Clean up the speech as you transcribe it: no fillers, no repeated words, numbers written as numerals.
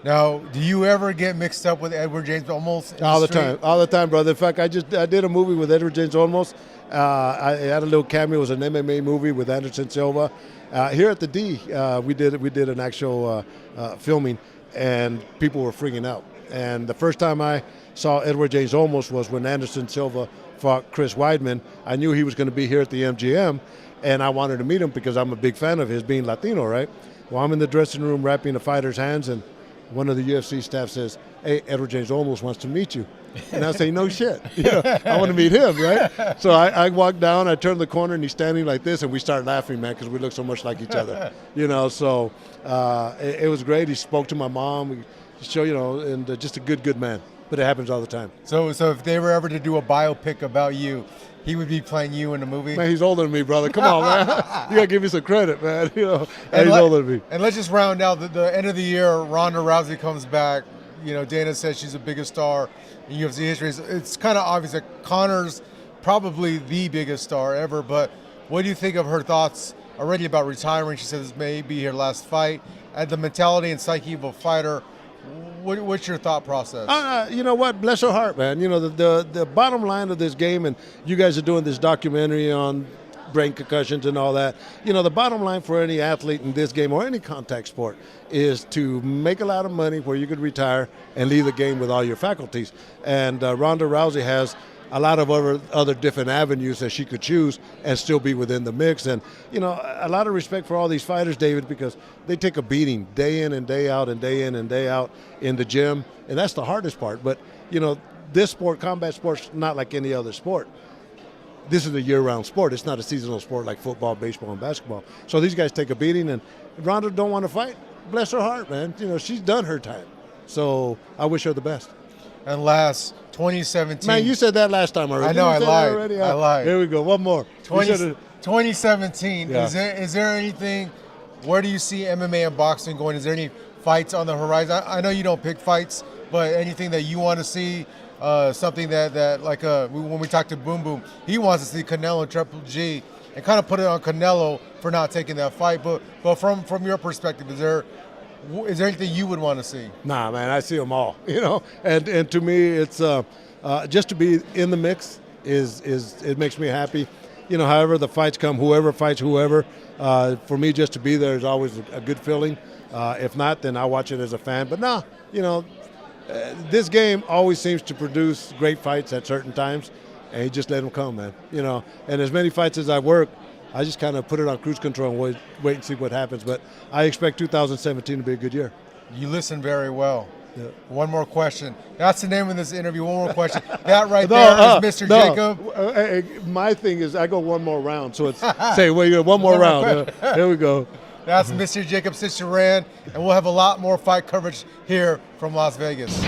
Now, do you ever get mixed up with Edward James Olmos? All the time, brother. In fact, I did a movie with Edward James Olmos. I had a little cameo. It was an MMA movie with Anderson Silva. Here at the D, we did an actual filming, and people were freaking out. And the first time I saw Edward James Olmos was when Anderson Silva fought Chris Weidman. I knew he was going to be here at the MGM, and I wanted to meet him because I'm a big fan of his, being Latino, right? Well, I'm in the dressing room wrapping the fighter's hands, and one of the UFC staff says, "Hey, Edward James Olmos wants to meet you." And I say, "No shit. I want to meet him," right? So I walk down, I turn the corner, and he's standing like this, and we start laughing, man, because we look so much like each other. So it was great. He spoke to my mom, and just a good man. But it happens all the time. So if they were ever to do a biopic about you, he would be playing you in the movie? Man, he's older than me, brother. Come on, man. You got to give me some credit, man. He's older than me. And let's just round out the end of the year. Ronda Rousey comes back. Dana says she's the biggest star in UFC history. It's kind of obvious that Conor's probably the biggest star ever, but what do you think of her thoughts already about retiring? She says this may be her last fight. At the mentality and psyche of a fighter, what's your thought process? You know what? Bless her heart, man. The bottom line of this game, and you guys are doing this documentary on brain concussions and all that. The bottom line for any athlete in this game or any contact sport is to make a lot of money where you could retire and leave the game with all your faculties. And Ronda Rousey has a lot of other different avenues that she could choose and still be within the mix. And, a lot of respect for all these fighters, David, because they take a beating day in and day out and day in and day out in the gym. And that's the hardest part. But, this sport, combat sport's not like any other sport. This is a year-round sport. It's not a seasonal sport like football, baseball, and basketball. So these guys take a beating, and Ronda don't want to fight. Bless her heart, man. She's done her time. So I wish her the best. And last, 2017. Man, you said that last time already. I know, I lied. I lied. Here we go. One more. 2017. Yeah. Is there anything, where do you see MMA and boxing going? Is there any fights on the horizon? I know you don't pick fights, but anything that you want to see, something that like when we talked to Boom Boom, he wants to see Canelo and Triple G and kind of put it on Canelo for not taking that fight. But from your perspective, is there anything you would want to see? Nah, man, I see them all. And to me, it's just to be in the mix is it makes me happy. However the fights come, whoever fights whoever, for me just to be there is always a good feeling. If not, then I'll watch it as a fan. But this game always seems to produce great fights at certain times, and you just let them come, man. And as many fights as I work, I just kind of put it on cruise control and wait and see what happens. But I expect 2017 to be a good year. You listen very well. Yeah. One more question. That's the name of this interview. One more question. That right there is Mr. Jacob. My thing is I go one more round. So it's say, well, you go one more round. Here we go. That's Mr. Jacob Stich Duran, and we'll have a lot more fight coverage here from Las Vegas.